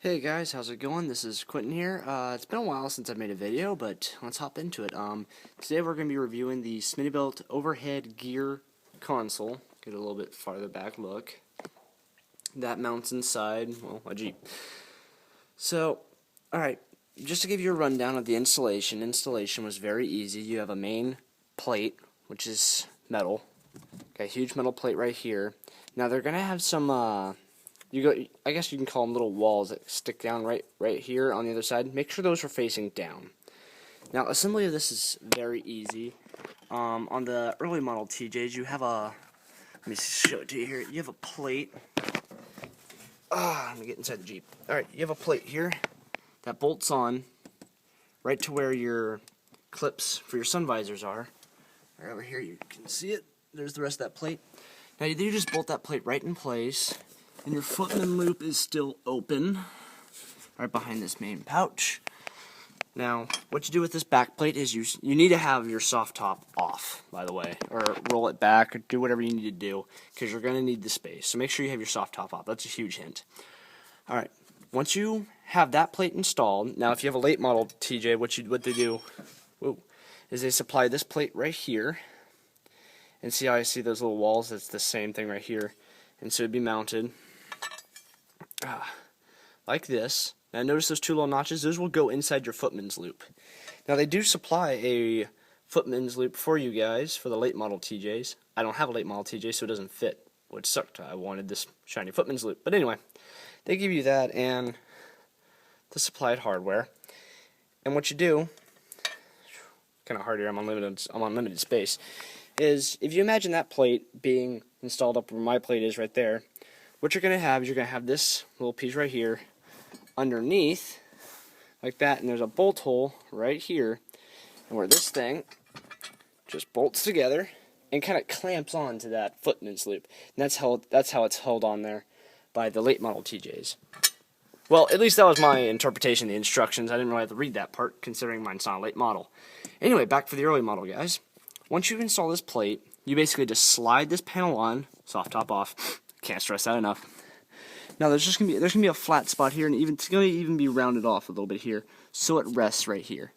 Hey guys, how's it going? This is Quentin here. It's been a while since I've made a video, but let's hop into it. Today we're going to be reviewing the Smittybilt overhead gear console. Get a little bit farther back look. That mounts inside, well, a Jeep. So, alright, just to give you a rundown of the installation. Installation was very easy. You have a main plate, which is metal. Got a huge metal plate right here. Now they're going to have some, I guess you can call them little walls that stick down right here on the other side. Make sure those are facing down. Now, assembly of this is very easy. On the early model TJs, you have a, let me show it to you here. You have a plate. Let me get inside the Jeep. Alright, you have a plate here that bolts on right to where your clips for your sun visors are. Right over here, you can see it. There's the rest of that plate. Now, you just bolt that plate right in place. And your footman loop is still open, right behind this main pouch. Now, what you do with this back plate is you need to have your soft top off, by the way, or roll it back, or do whatever you need to do, because you're going to need the space. So make sure you have your soft top off. That's a huge hint. Alright, once you have that plate installed, now if you have a late model TJ, what they do is they supply this plate right here, and see how I see those little walls? It's the same thing right here. And so it'd be mounted like this. Now notice those two little notches, those will go inside your footman's loop. Now they do supply a footman's loop for you guys for the late model TJs. I don't have a late model TJ, so it doesn't fit, which sucked. I wanted this shiny footman's loop. But anyway, they give you that and the supplied hardware. And what you do, kind of hard here, I'm on limited space, is if you imagine that plate being installed up where my plate is right there, what you're going to have is you're going to have this little piece right here underneath, like that, and there's a bolt hole right here, and where this thing just bolts together and kind of clamps on to that footman's loop. And that's how it's held on there by the late model TJs. Well, at least that was my interpretation of the instructions. I didn't really have to read that part, considering mine's not a late model. Anyway, back for the early model, guys. Once you install this plate, you basically just slide this panel on, soft top off. Can't stress that enough. Now there's gonna be a flat spot here, and it's gonna even be rounded off a little bit here, so it rests right here.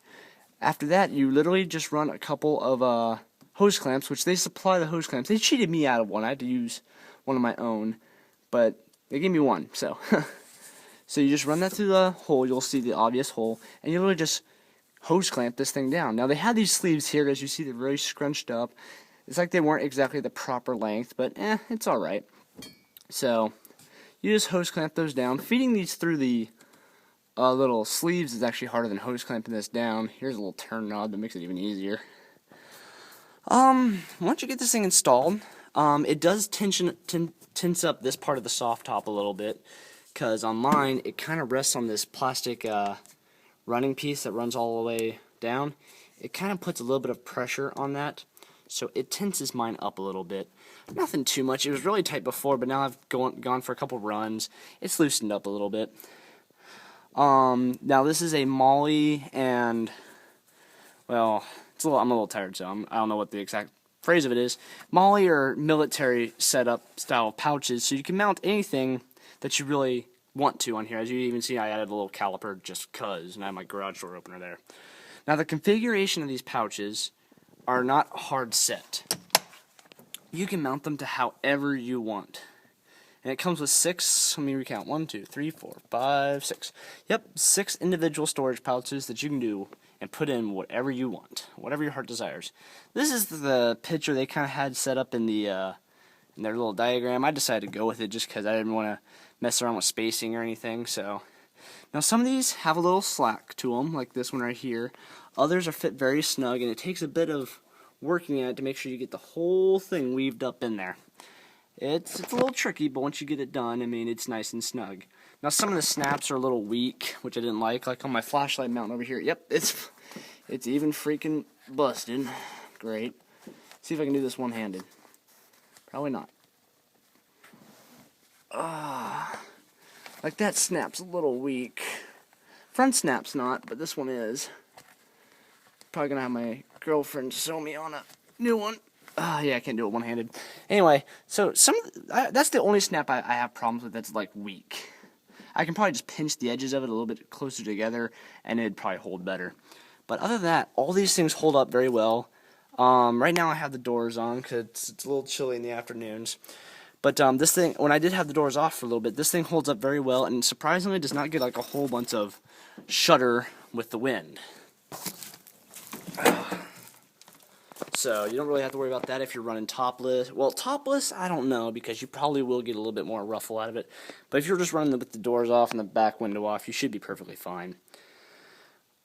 After that, you literally just run a couple of hose clamps, which they supply the hose clamps. They cheated me out of one. I had to use one of my own, but they gave me one. So, so you just run that through the hole. You'll see the obvious hole, and you literally just hose clamp this thing down. Now they have these sleeves here, as you see, they're very scrunched up. It's like they weren't exactly the proper length, but it's alright. So you just hose clamp those down. Feeding these through the little sleeves is actually harder than hose clamping this down. Here's a little turn knob that makes it even easier. Once you get this thing installed, it does tense up this part of the soft top a little bit, because on mine it kind of rests on this plastic running piece that runs all the way down. It kind of puts a little bit of pressure on that, so it tenses mine up a little bit. Nothing too much. It was really tight before, but now I've gone for a couple runs. It's loosened up a little bit. Now this is a Molly, and well, I'm a little tired, so I don't know what the exact phrase of it is. Molly or military setup style pouches, so you can mount anything that you really want to on here. As you even see, I added a little caliper just cuz, and I have my garage door opener there. Now the configuration of these pouches are not hard set. You can mount them to however you want. And it comes with 6, let me recount, 1, 2, 3, 4, 5, 6. Yep, 6 individual storage pouches that you can do and put in whatever you want, whatever your heart desires. This is the picture they kind of had set up in their little diagram. I decided to go with it just because I didn't want to mess around with spacing or anything. So now some of these have a little slack to them, like this one right here. Others are fit very snug, and it takes a bit of working at it to make sure you get the whole thing weaved up in there. It's a little tricky, but once you get it done, I mean, it's nice and snug. Now some of the snaps are a little weak, which I didn't like on my flashlight mount over here. Yep, it's even freaking busted. Great. See if I can do this one-handed. Probably not. Like that snap's a little weak. Front snap's not, but this one is. Probably gonna have my girlfriend sew me on a new one. Yeah, I can't do it one-handed. Anyway, so that's the only snap I have problems with that's like weak. I can probably just pinch the edges of it a little bit closer together, and it'd probably hold better. But other than that, all these things hold up very well. Right now I have the doors on because it's a little chilly in the afternoons. But this thing, when I did have the doors off for a little bit, this thing holds up very well, and surprisingly does not get like a whole bunch of shudder with the wind. So you don't really have to worry about that if you're running topless. Well, topless, I don't know, because you probably will get a little bit more ruffle out of it. But if you're just running with the doors off and the back window off, you should be perfectly fine.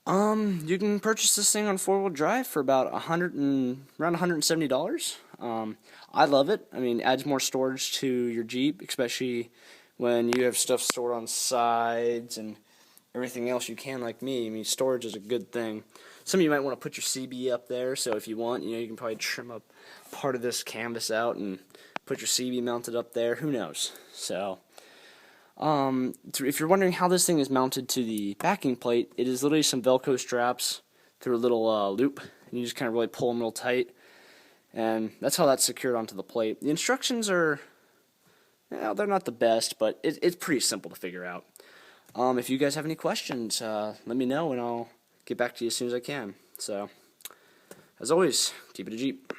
You can purchase this thing on 4-wheel drive for about around $170. I love it. I mean, it adds more storage to your Jeep, especially when you have stuff stored on sides and everything else you can, like me. I mean, storage is a good thing. Some of you might want to put your CB up there, so if you want, you can probably trim up part of this canvas out and put your CB mounted up there. Who knows? So, if you're wondering how this thing is mounted to the backing plate, it is literally some Velcro straps through a little loop, and you just kind of really pull them real tight, and that's how that's secured onto the plate. The instructions are, they're not the best, but it's pretty simple to figure out. If you guys have any questions, let me know, and I'll get back to you as soon as I can. So, as always, keep it a Jeep.